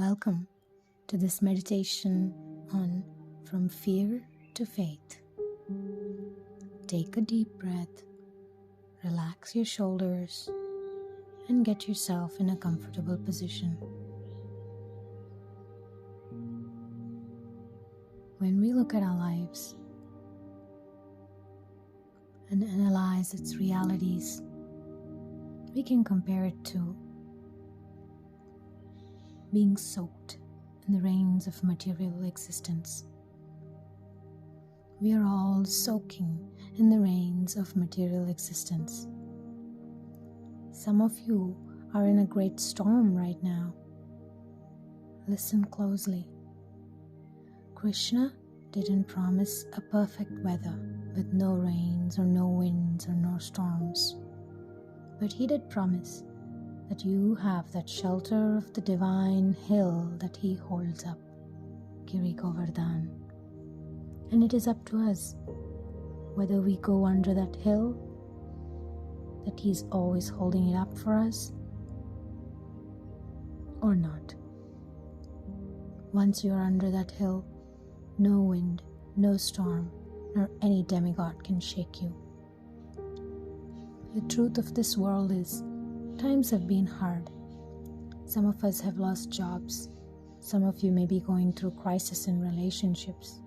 Welcome to this meditation on From Fear to Faith. Take a deep breath, relax your shoulders, and get yourself in a comfortable position. When we look at our lives and analyze its realities, we can compare it to being soaked in the rains of material existence. We are all soaking in the rains of material existence. Some of you are in a great storm right now. Listen closely. Krishna didn't promise a perfect weather with no rains or no winds or no storms. But he did promise that you have that shelter of the divine hill that he holds up, Giri Govardhan. And it is up to us whether we go under that hill, that he's always holding it up for us, or not. Once you're under that hill, no wind, no storm, nor any demigod can shake you. The truth of this world is, times have been hard. Some of us have lost jobs. Some of you may be going through crisis in relationships,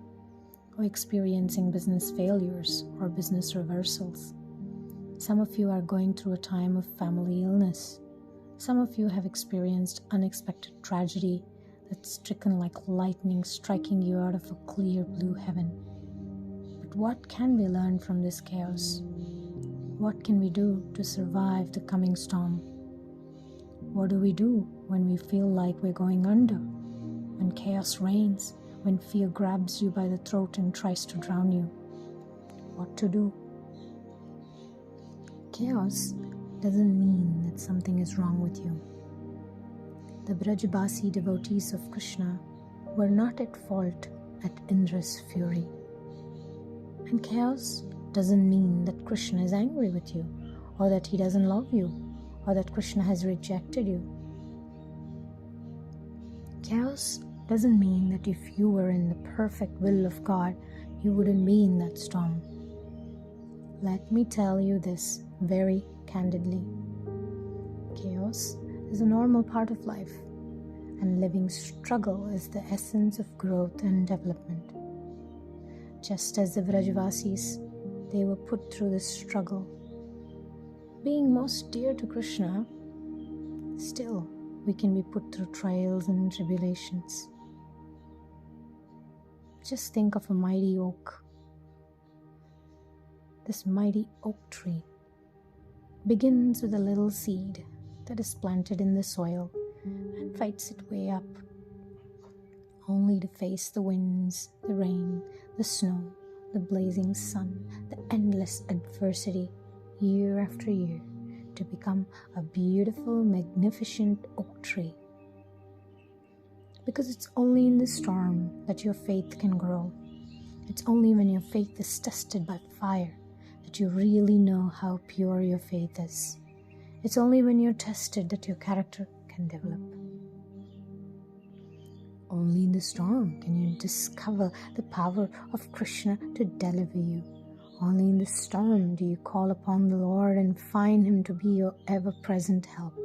or experiencing business failures or business reversals. Some of you are going through a time of family illness. Some of you have experienced unexpected tragedy that's stricken like lightning striking you out of a clear blue heaven. But what can we learn from this chaos? What can we do to survive the coming storm? What do we do when we feel like we're going under? When chaos reigns? When fear grabs you by the throat and tries to drown you? What to do? Chaos doesn't mean that something is wrong with you. The Brajabasi devotees of Krishna were not at fault at Indra's fury. And chaos doesn't mean that Krishna is angry with you, or that he doesn't love you, or that Krishna has rejected you. Chaos doesn't mean that if you were in the perfect will of God, you wouldn't be in that storm. Let me tell you this very candidly. Chaos is a normal part of life, and living struggle is the essence of growth and development. Just as the Vrajavasis, they were put through this struggle. Being most dear to Krishna, still we can be put through trials and tribulations. Just think of a mighty oak. This mighty oak tree begins with a little seed that is planted in the soil and fights its way up, only to face the winds, the rain, the snow, the blazing sun, the endless adversity, year after year, to become a beautiful, magnificent oak tree. Because it's only in the storm that your faith can grow. It's only when your faith is tested by fire that you really know how pure your faith is. It's only when you're tested that your character can develop. Only in the storm can you discover the power of Krishna to deliver you. Only in the storm do you call upon the Lord and find Him to be your ever-present help.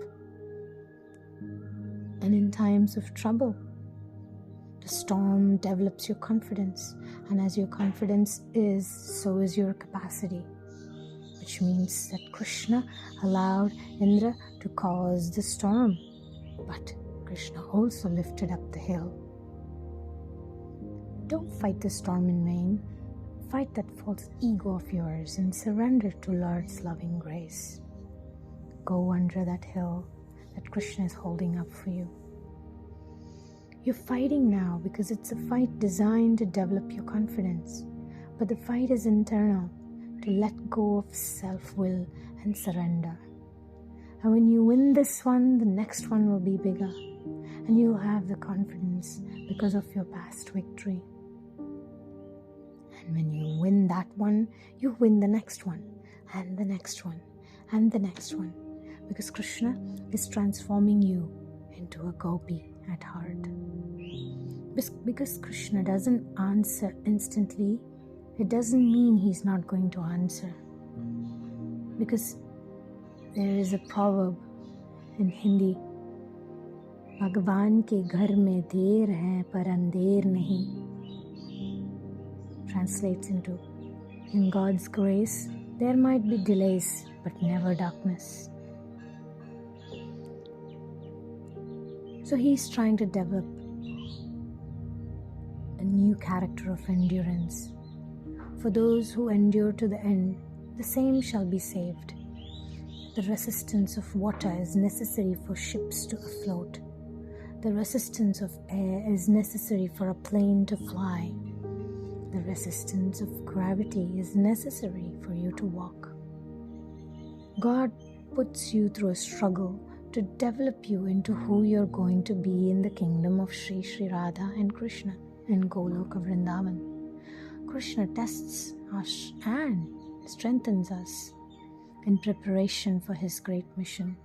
And in times of trouble, the storm develops your confidence, and as your confidence is, so is your capacity. Which means that Krishna allowed Indra to cause the storm, but Krishna also lifted up the hill. Don't fight the storm in vain. Fight that false ego of yours and surrender to Lord's loving grace. Go under that hill that Krishna is holding up for you. You're fighting now because it's a fight designed to develop your confidence. But the fight is internal, to let go of self-will and surrender. And when you win this one, the next one will be bigger. And you'll have the confidence because of your past victory. And when you win that one, you win the next one, and the next one, and the next one. Because Krishna is transforming you into a gopi at heart. Because Krishna doesn't answer instantly, it doesn't mean he's not going to answer. Because there is a proverb in Hindi, Bhagwan ke ghar mein der hai par andher nahi. Translates into, in God's grace, there might be delays, but never darkness. So he's trying to develop a new character of endurance. For those who endure to the end, the same shall be saved. The resistance of water is necessary for ships to afloat. The resistance of air is necessary for a plane to fly. The resistance of gravity is necessary for you to walk. God puts you through a struggle to develop you into who you're going to be in the kingdom of Sri Radha and Krishna in Goloka Vrindavan. Krishna tests us and strengthens us in preparation for his great mission.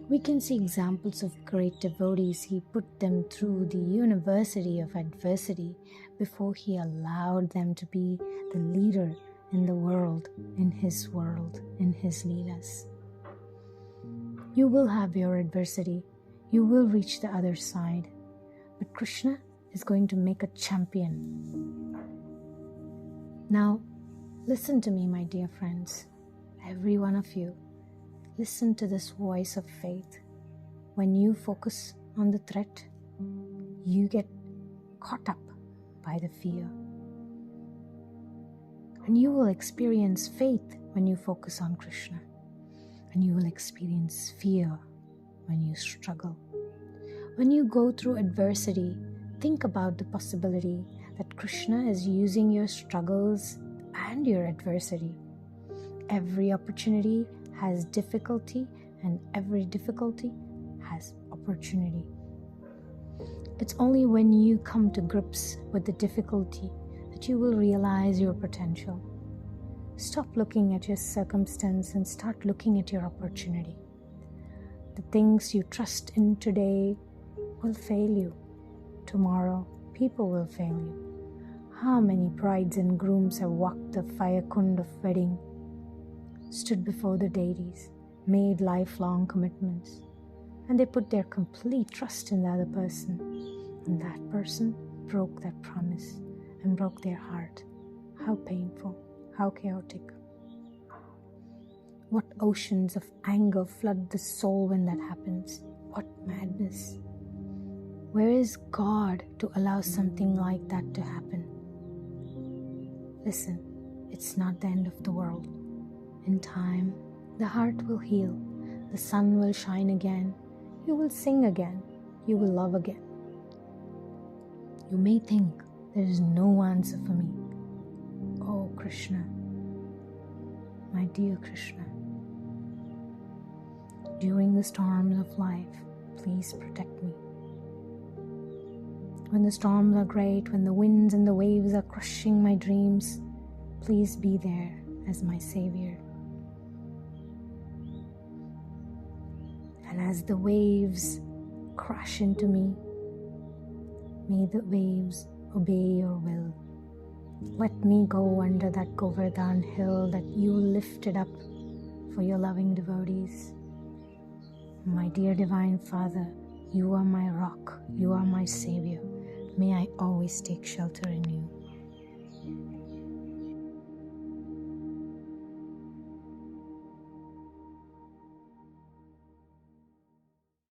We can see examples of great devotees. He put them through the university of adversity before he allowed them to be the leader in the world, in his Leelas. You will have your adversity. You will reach the other side. But Krishna is going to make a champion. Now, listen to me, my dear friends. Every one of you, listen to this voice of faith. When you focus on the threat, you get caught up by the fear. And you will experience faith when you focus on Krishna. And you will experience fear when you struggle. When you go through adversity, think about the possibility that Krishna is using your struggles and your adversity. Every opportunity has difficulty, and every difficulty has opportunity. It's only when you come to grips with the difficulty that you will realize your potential. Stop looking at your circumstance and start looking at your opportunity. The things you trust in today will fail you. Tomorrow, people will fail you. How many brides and grooms have walked the fire kund of wedding, stood before the deities, made lifelong commitments, and they put their complete trust in the other person, and that person broke that promise and broke their heart. How painful, how chaotic. What oceans of anger flood the soul when that happens? What madness. Where is God to allow something like that to happen? Listen, it's not the end of the world. In time, the heart will heal, the sun will shine again, you will sing again, you will love again. You may think there is no answer for me. Oh Krishna, my dear Krishna, during the storms of life, please protect me. When the storms are great, when the winds and the waves are crushing my dreams, please be there as my savior. And as the waves crash into me, may the waves obey your will. Let me go under that Govardhan hill that you lifted up for your loving devotees. My dear Divine Father, you are my rock, you are my savior. May I always take shelter in you.